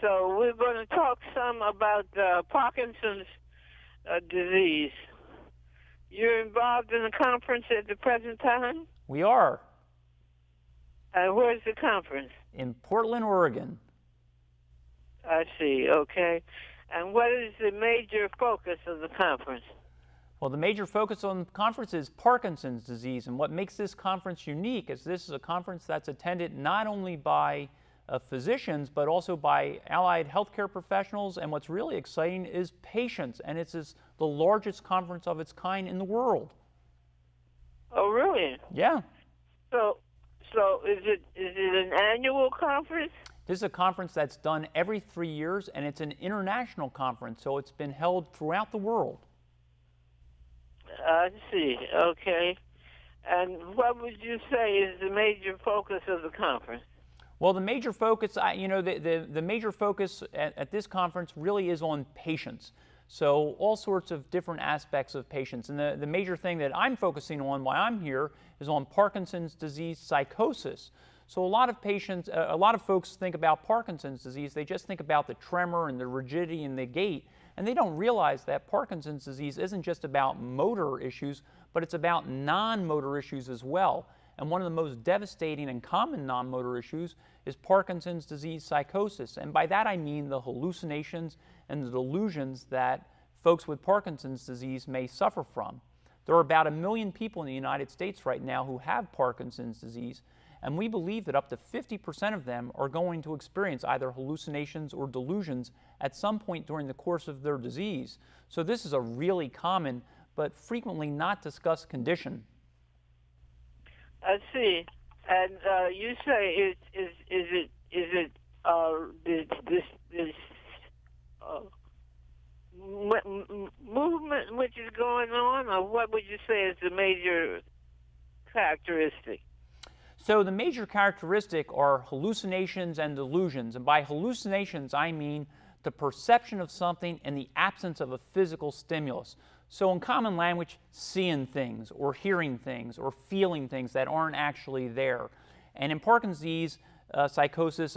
So we're going to talk some about Parkinson's disease. You're involved in the conference at the present time? We are. Where's the conference? In Portland, Oregon. I see, okay. And what is the major focus of the conference? Well, the major focus on the conference is Parkinson's disease, and what makes this conference unique is this is a conference that's attended not only by physicians, but also by allied healthcare professionals, and what's really exciting is patients, and it's the largest conference of its kind in the world. Oh, really? Yeah. So is it an annual conference? This is a conference that's done every 3 years, and it's an international conference, so it's been held throughout the world. I see, okay. And what would you say is the major focus of the conference? Well, the major focus, the major focus at this conference really is on patients. So all sorts of different aspects of patients. And the major thing that I'm focusing on while I'm here is on Parkinson's disease psychosis. So a lot of patients, a lot of folks think about Parkinson's disease, they just think about the tremor and the rigidity in the gait, and they don't realize that Parkinson's disease isn't just about motor issues, but it's about non-motor issues as well. And one of the most devastating and common non-motor issues is Parkinson's disease psychosis. And by that I mean the hallucinations and the delusions that folks with Parkinson's disease may suffer from. There are about 1 million people in the United States right now who have Parkinson's disease, and we believe that up to 50% of them are going to experience either hallucinations or delusions at some point during the course of their disease. So this is a really common but frequently not discussed condition. I see. And you say movement which is going on, or what would you say is the major characteristic? So the major characteristic are hallucinations and delusions. And by hallucinations, I mean the perception of something in the absence of a physical stimulus. So in common language, seeing things or hearing things or feeling things that aren't actually there. And in Parkinson's disease psychosis,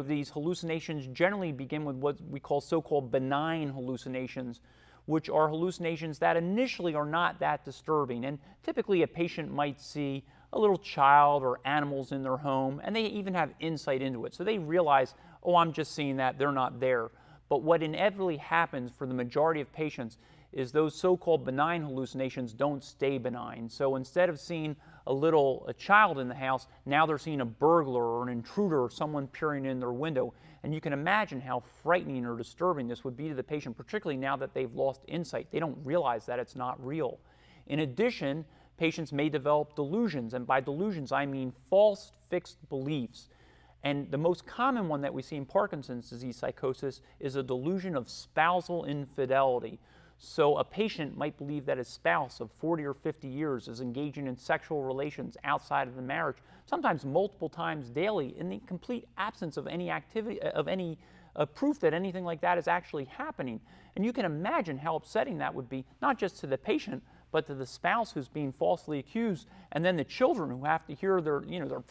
these hallucinations generally begin with what we call so-called benign hallucinations, which are hallucinations that initially are not that disturbing. And typically a patient might see a little child or animals in their home, and they even have insight into it. So they realize, oh, I'm just seeing that, they're not there. But what inevitably happens for the majority of patients is those so-called benign hallucinations don't stay benign. So instead of seeing a child in the house, now they're seeing a burglar or an intruder or someone peering in their window. And you can imagine how frightening or disturbing this would be to the patient, particularly now that they've lost insight. They don't realize that it's not real. In addition, patients may develop delusions, and by delusions I mean false fixed beliefs. And the most common one that we see in Parkinson's disease psychosis is a delusion of spousal infidelity. So a patient might believe that his spouse of 40 or 50 years is engaging in sexual relations outside of the marriage, sometimes multiple times daily, in the complete absence of any activity, of any proof that anything like that is actually happening. And you can imagine how upsetting that would be, not just to the patient, but to the spouse who's being falsely accused, and then the children who have to hear their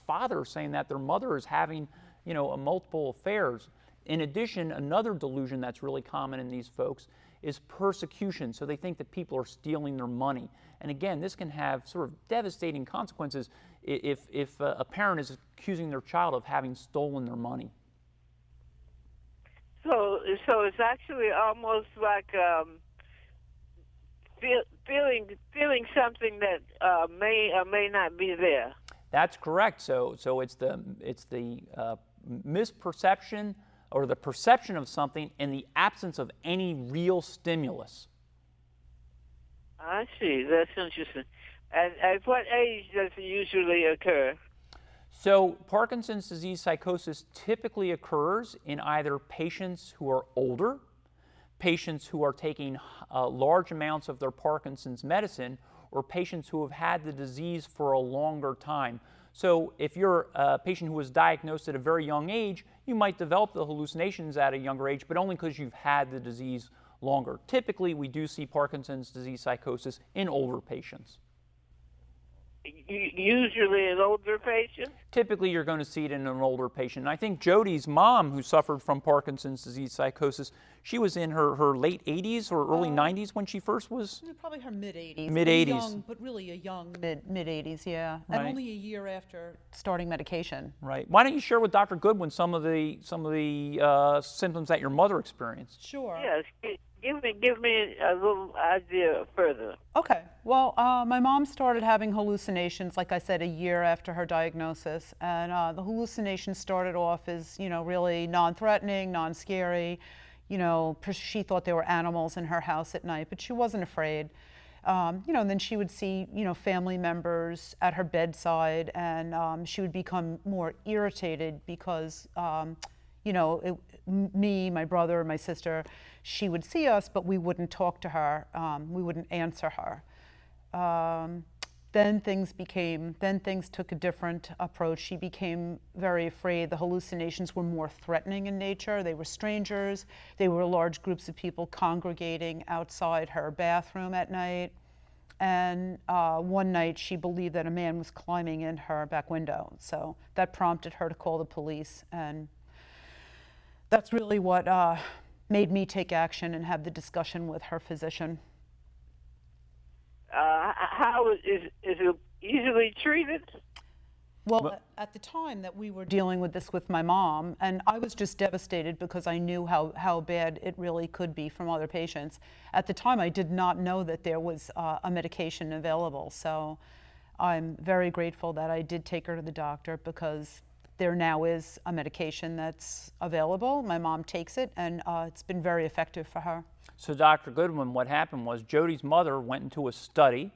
father saying that their mother is having, multiple affairs. In addition, another delusion that's really common in these folks is persecution. So they think that people are stealing their money. And again, this can have sort of devastating consequences if a parent is accusing their child of having stolen their money. So it's actually almost like feeling something that may or may not be there. That's correct. So it's the misperception or the perception of something in the absence of any real stimulus. I see. That's interesting. And at what age does it usually occur? So Parkinson's disease psychosis typically occurs in either patients who are older, patients who are taking large amounts of their Parkinson's medicine, or patients who have had the disease for a longer time. So if you're a patient who was diagnosed at a very young age, you might develop the hallucinations at a younger age, but only because you've had the disease longer. Typically, we do see Parkinson's disease psychosis in older patients. usually an older patient? Typically, you're going to see it in an older patient. And I think Jody's mom, who suffered from Parkinson's disease psychosis, she was in her late 80s or early 90s when she first was? Probably her mid-80s. Mid-80s. But really a young mid-80s, yeah. Right. And only a year after starting medication. Right. Why don't you share with Dr. Goodwin some of the symptoms that your mother experienced? Sure. Yes. Give me a little idea further. Okay. Well, my mom started having hallucinations, like I said, a year after her diagnosis. And the hallucinations started off as, really non-threatening, non-scary. She thought there were animals in her house at night, but she wasn't afraid. And then she would see, family members at her bedside, and she would become more irritated because, me, my brother, my sister, she would see us, but we wouldn't talk to her. We wouldn't answer her. Then things took a different approach. She became very afraid. The hallucinations were more threatening in nature. They were strangers. They were large groups of people congregating outside her bathroom at night. And one night she believed that a man was climbing in her back window. So that prompted her to call the police. And that's really what made me take action and have the discussion with her physician. How is it easily treated? Well, at the time that we were dealing with this with my mom, and I was just devastated because I knew how bad it really could be from other patients. At the time, I did not know that there was a medication available. So I'm very grateful that I did take her to the doctor, because there now is a medication that's available. My mom takes it, and it's been very effective for her. So Dr. Goodwin, what happened was Jody's mother went into a study,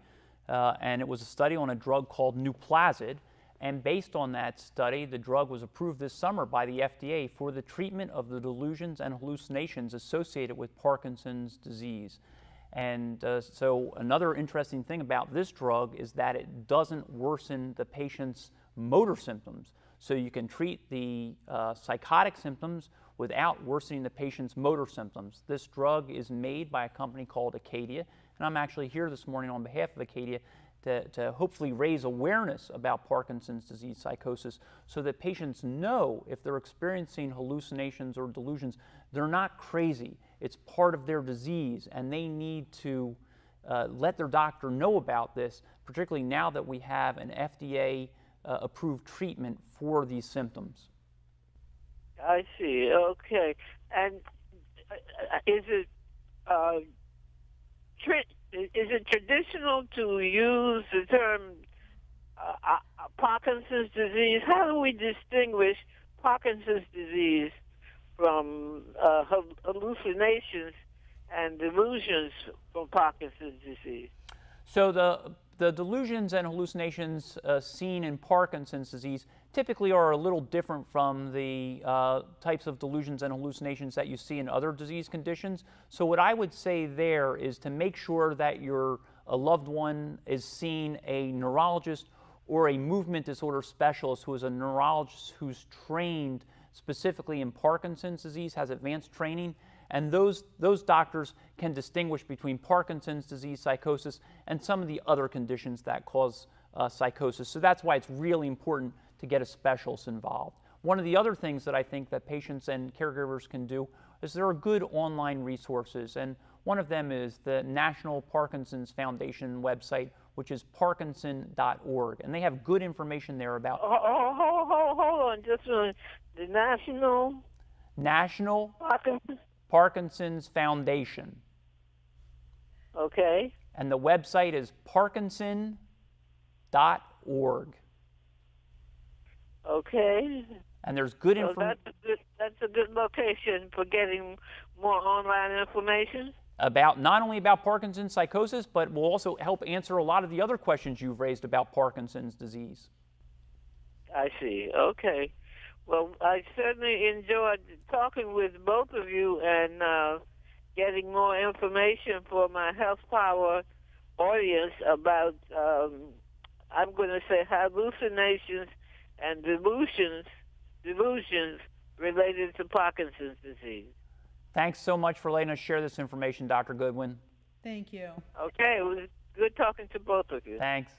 and it was a study on a drug called Nuplazid. And based on that study, the drug was approved this summer by the FDA for the treatment of the delusions and hallucinations associated with Parkinson's disease. And so another interesting thing about this drug is that it doesn't worsen the patient's motor symptoms. So you can treat the psychotic symptoms without worsening the patient's motor symptoms. This drug is made by a company called Acadia, and I'm actually here this morning on behalf of Acadia to hopefully raise awareness about Parkinson's disease psychosis, so that patients know if they're experiencing hallucinations or delusions, they're not crazy. It's part of their disease, and they need to let their doctor know about this, particularly now that we have an FDA approved treatment for these symptoms. I see. Okay. And is it traditional to use the term Parkinson's disease? How do we distinguish Parkinson's disease from hallucinations and delusions from Parkinson's disease? So the delusions and hallucinations seen in Parkinson's disease typically are a little different from the types of delusions and hallucinations that you see in other disease conditions. So what I would say there is to make sure that your loved one is seeing a neurologist or a movement disorder specialist who is a neurologist who's trained specifically in Parkinson's disease, has advanced training. And those doctors can distinguish between Parkinson's disease psychosis and some of the other conditions that cause psychosis. So that's why it's really important to get a specialist involved. One of the other things that I think that patients and caregivers can do is there are good online resources, and one of them is the National Parkinson's Foundation website, which is parkinson.org, and they have good information there about... Hold on just a minute. The National Parkinson's Foundation. Okay. And the website is parkinson.org. Okay. And there's good information. That's a good location for getting more online information. About not only about Parkinson's psychosis, but will also help answer a lot of the other questions you've raised about Parkinson's disease. I see. Okay. Well, I certainly enjoyed talking with both of you and getting more information for my Health Power audience about, I'm going to say, hallucinations and delusions related to Parkinson's disease. Thanks so much for letting us share this information, Dr. Goodwin. Thank you. Okay, it was good talking to both of you. Thanks.